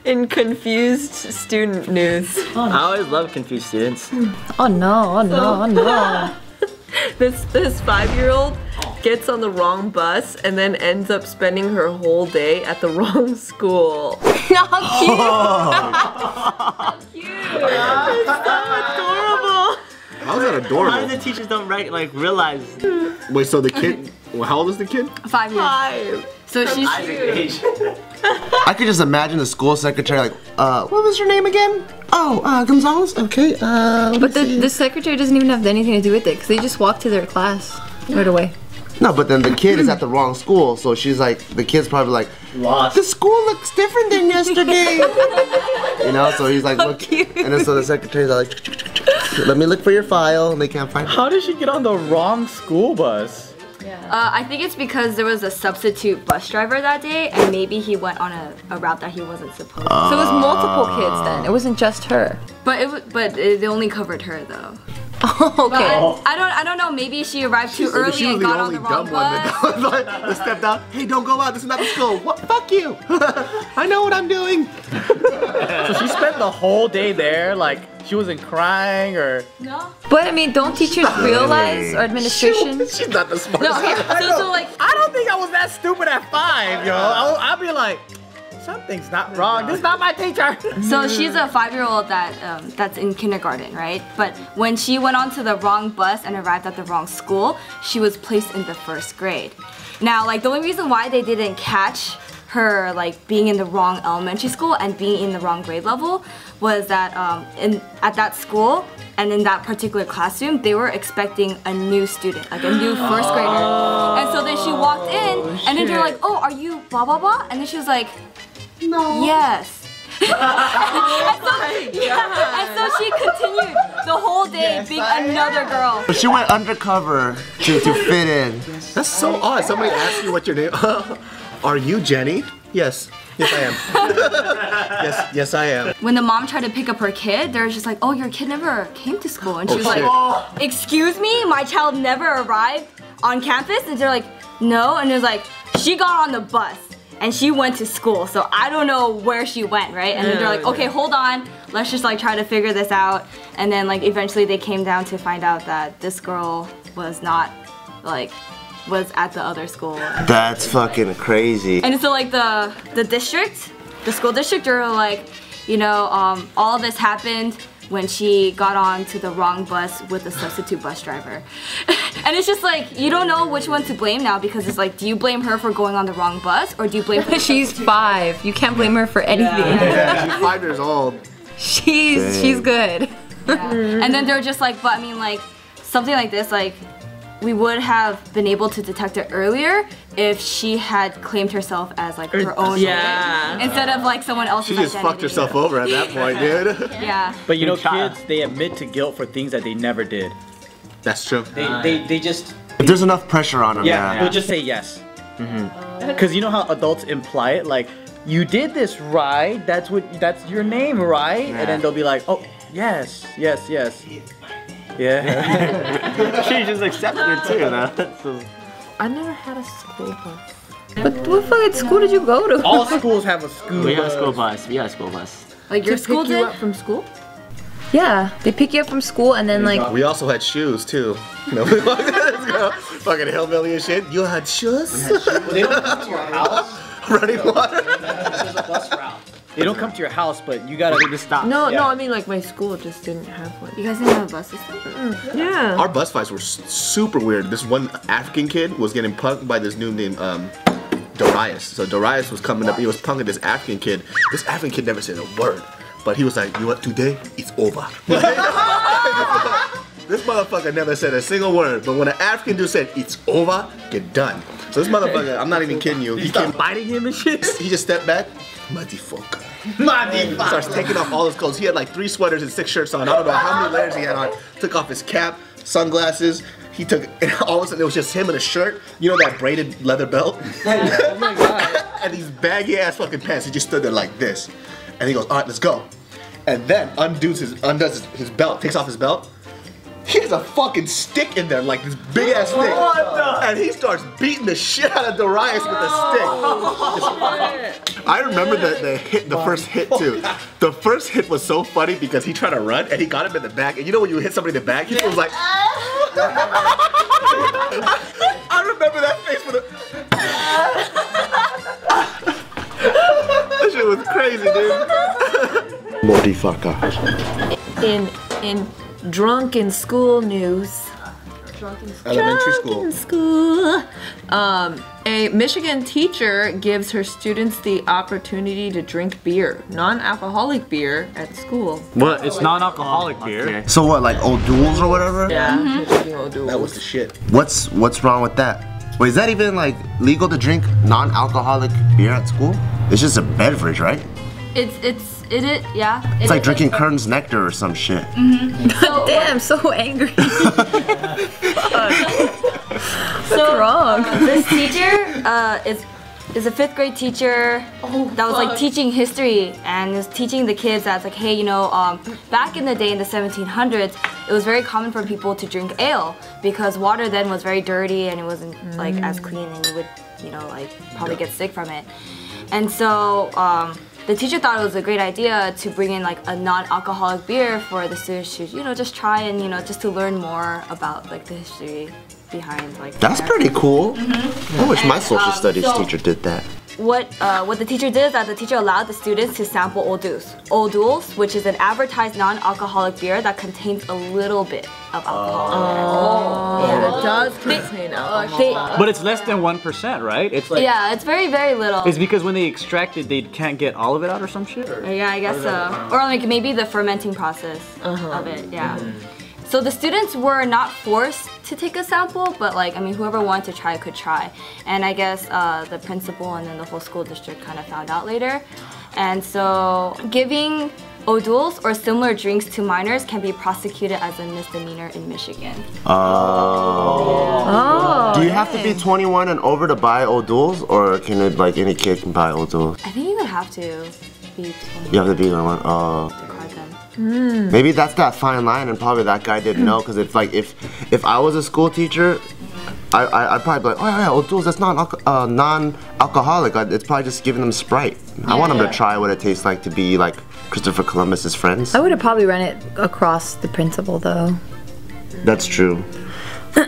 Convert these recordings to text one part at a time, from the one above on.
In confused student news. I always love confused students. Oh no, oh no, oh no. This 5-year-old gets on the wrong bus and then ends up spending her whole day at the wrong school. How cute! How cute! It's so adorable. How is that adorable? Why the teachers don't realize? Wait, so the kid, well, how old is the kid? 5 years. 5. So she's I could just imagine the school secretary like, what was your name again? Oh, Gonzalez? Okay, But the secretary doesn't even have anything to do with it because they just walk to their class right away. No, but then the kid is at the wrong school, so she's like, the kid's probably like, Lost. the school looks different than yesterday. You know, so he's like, look, and then so the secretary's like, let me look for your file, and they can't find it. How did she get on the wrong school bus? I think it's because there was a substitute bus driver that day, and maybe he went on a route that he wasn't supposed to. So it was multiple kids then. It wasn't just her. But they only covered her though. Oh, okay. I don't know. Maybe she arrived too early and got on the wrong bus. That was like, that stepped out. Hey, don't go out. This is not the school. What? Fuck you. I know what I'm doing. So she spent the whole day there, like she wasn't crying or. No. But I mean, don't teachers realize or administration? She's not the smartest. No. Okay. So like, I don't think I was that stupid at 5, yo. I'll be like, something's not wrong. This is not my teacher. So she's a 5-year-old that's in kindergarten, right? But when she went onto the wrong bus and arrived at the wrong school, she was placed in the 1st grade. Now, like the only reason why they didn't catch her like being in the wrong elementary school and being in the wrong grade level was that at that school and in that particular classroom, they were expecting a new student, like a new 1st grader. And so then she walked in, and then they're like, "Oh, are you blah blah blah?" And then she was like, "No." Yes. and so she continued the whole day being another girl. But she went undercover to fit in. That's so odd. Somebody asked you what your name. Are you Jenny? Yes. Yes, I am. yes, I am. When the mom tried to pick up her kid, they're just like, "Oh, your kid never came to school," and she was like, "Excuse me, my child never arrived on campus," and they're like, "No," and it was like, "She got on the bus." And she went to school, so I don't know where she went, right? And then they're like, okay, hold on, let's just like try to figure this out. And then like eventually they came down to find out that this girl was not like, was at the other school. That's fucking crazy. And so like the district, the school district, they're like, you know, all this happened when she got on to the wrong bus with a substitute bus driver. And it's just like, you don't know which one to blame now because it's like, do you blame her for going on the wrong bus or do you blame her? She's 5. You can't blame her for anything. Yeah, she's 5 years old. She's good. Yeah. And then they're just like, but I mean like, something like this, like, we would have been able to detect it earlier if she had claimed herself as like her own woman, instead of like someone else's identity. She just fucked herself over at that point, dude. Yeah. But you know, kids, they admit to guilt for things that they never did. That's true. They just... If there's enough pressure on them, they'll just say yes. Because you know how adults imply it, like, you did this right, that's your name, right? And then they'll be like, oh, yes. Yeah. She just accepted it too, though. So. I never had a school bus. But what fucking school did you go to? All schools have a school bus. We got a school bus. We got a school bus. Like your school pick you did? up from school? Yeah, they pick you up from school and then like... We also had shoes too. No, fucking hillbilly and shit. You had shoes? They don't come to your house. Running water? There's a bus route. They don't come to your house, but you gotta just stop. No, I mean like my school just didn't have one. You guys didn't have a bus system? Yeah. Our bus fights were super weird. This one African kid was getting punked by this dude named Darius. So Darius was coming up, he was punking this African kid. This African kid never said a word. But he was like, you know what, today, it's over. This motherfucker never said a single word. But when an African dude said, it's over, you're done. So this motherfucker, I'm not even kidding you. He started biting him and shit. He just stepped back. Motherfucker. Starts taking off all his clothes. He had like 3 sweaters and 6 shirts on. I don't know how many layers he had on. Took off his cap, sunglasses. He took, and all of a sudden it was just him in a shirt. You know that braided leather belt? Oh my god. And these baggy ass fucking pants. He just stood there like this. And he goes, all right, let's go. And then undoes his belt, takes off his belt. He has a fucking stick in there, like this big ass stick. And he starts beating the shit out of Darius with a stick. I remember the first hit too. The first hit was so funny because he tried to run and he got him in the back. And you know when you hit somebody in the back, he was like. I remember that face for the. That shit was crazy, dude. Motherfucker. In drunken school news. Elementary school. Drunken school. A Michigan teacher gives her students the opportunity to drink beer, non-alcoholic beer, at school. What? It's non-alcoholic beer. So what, like O'Doul's or whatever? Yeah, drinking O'Doul's. That was the shit. What's wrong with that? Wait, is that even like legal to drink non-alcoholic beer at school? It's just a beverage, right? It is, yeah. It's like drinking Kern's Nectar or some shit. Damn, so angry. So wrong? This teacher is a 5th grade teacher that was like teaching history and is teaching the kids that's like, hey, you know, back in the day in the 1700s, it was very common for people to drink ale because water then was very dirty and it wasn't like as clean and you would, you know, like probably get sick from it. And so the teacher thought it was a great idea to bring in like a non-alcoholic beer for the students to, you know, just try and, you know, just to learn more about like the history behind like. That's pretty cool. I wish my social studies so- teacher did that. What the teacher did is that the teacher allowed the students to sample O'Doul's, which is an advertised non-alcoholic beer that contains a little bit of alcohol. It does contain alcohol. But it's less than 1%, right? It's like. Yeah, it's very, very little. It's because when they extract it, they can't get all of it out or some shit? Or? Yeah, I guess so. Or like maybe the fermenting process of it, yeah. So the students were not forced to take a sample, but like, I mean, whoever wanted to try could try. And I guess the principal and then the whole school district kind of found out later. And so giving O'Doul's or similar drinks to minors can be prosecuted as a misdemeanor in Michigan. Do you have to be 21 and over to buy O'Doul's, or can it like any kid can buy O'Doul's? I think you would have to be 21 You have to be 21. to card them. Maybe that's that fine line, and probably that guy didn't know. Because if I was a school teacher, I'd probably be like, oh yeah, O'Doul's, that's non-alcoholic. It's probably just giving them Sprite. I want them to try what it tastes like to be like Christopher Columbus's friends. I would have probably run it across the principal though. That's true.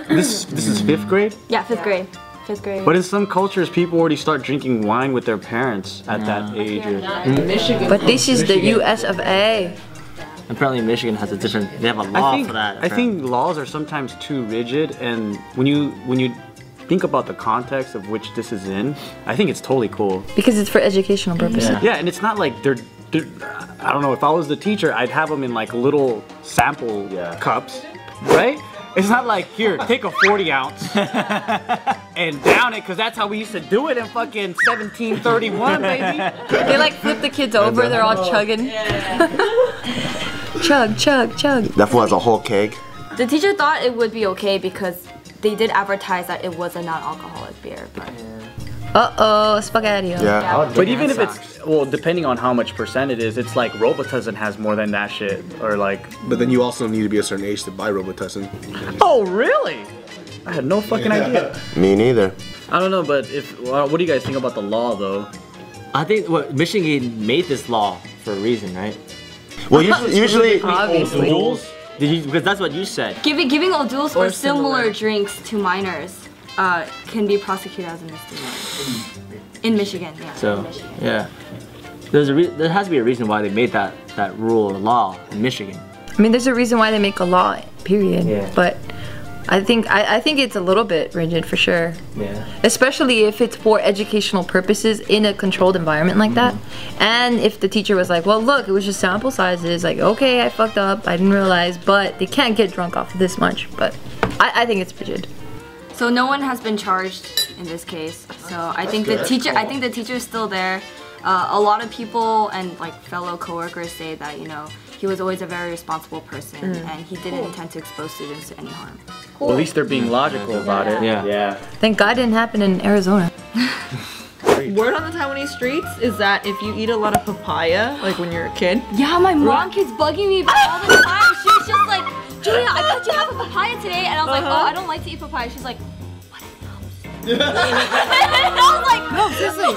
This is 5th grade? Yeah, 5th grade. 5th grade. But in some cultures, people already start drinking wine with their parents at that age. Michigan. But this is the US of A. Apparently Michigan has a different, they have a law for that. I think laws are sometimes too rigid, and when you think about the context of which this is in, I think it's totally cool. Because it's for educational purposes. Yeah, and it's not like they're I don't know, if I was the teacher, I'd have them in like little sample cups, right? It's not like, here, take a 40 ounce and down it, because that's how we used to do it in fucking 1731, baby. They like flip the kids over, they're all chugging. Chug, chug, chug. That fool has a whole keg. The teacher thought it would be okay because they did advertise that it was a non-alcoholic beer, but Uh-oh, spaghetti. Yeah. But even if it's, well, depending on how much percent it is, it's like Robitussin has more than that shit, or like. But then you also need to be a certain age to buy Robitussin. Oh, really? I had no fucking idea. Me neither. I don't know, but what do you guys think about the law, though? I think Michigan made this law for a reason, right? Well, usually Obviously. Rules? Because that's what you said. giving O'Doul's or similar similar. drinks to minors can be prosecuted as a misdemeanor in Michigan. Yeah. So, in Michigan. yeah. There has to be a reason why they made that rule or law in Michigan. I mean, there's a reason why they make a law, period. Yeah. But I think it's a little bit rigid for sure. Yeah. Especially if it's for educational purposes in a controlled environment like that. And if the teacher was like, well, look, it was just sample sizes. Like, okay, I fucked up. I didn't realize. But they can't get drunk off of this much. But I think it's rigid. So no one has been charged in this case. So I think the teacher is still there. A lot of people and like fellow coworkers say that, you know, he was always a very responsible person and he didn't intend to expose students to any harm. Well, at least they're being logical about it. Yeah. Thank God it didn't happen in Arizona. Word on the Taiwanese streets is that if you eat a lot of papaya, like when you're a kid, Yeah, my mom keeps bugging me all the time. She was just like, Julia, I got you have a papaya today. And I was like, oh, I don't like to eat papaya. She's like, what it helps? I was like, No, seriously.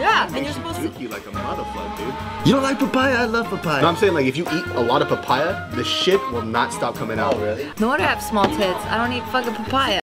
Yeah, and you're supposed to. You like a motherfucker, dude. You don't like papaya? I love papaya. No, I'm saying like if you eat a lot of papaya, the shit will not stop coming out. Really? No wonder I have small tits. I don't eat fucking papaya.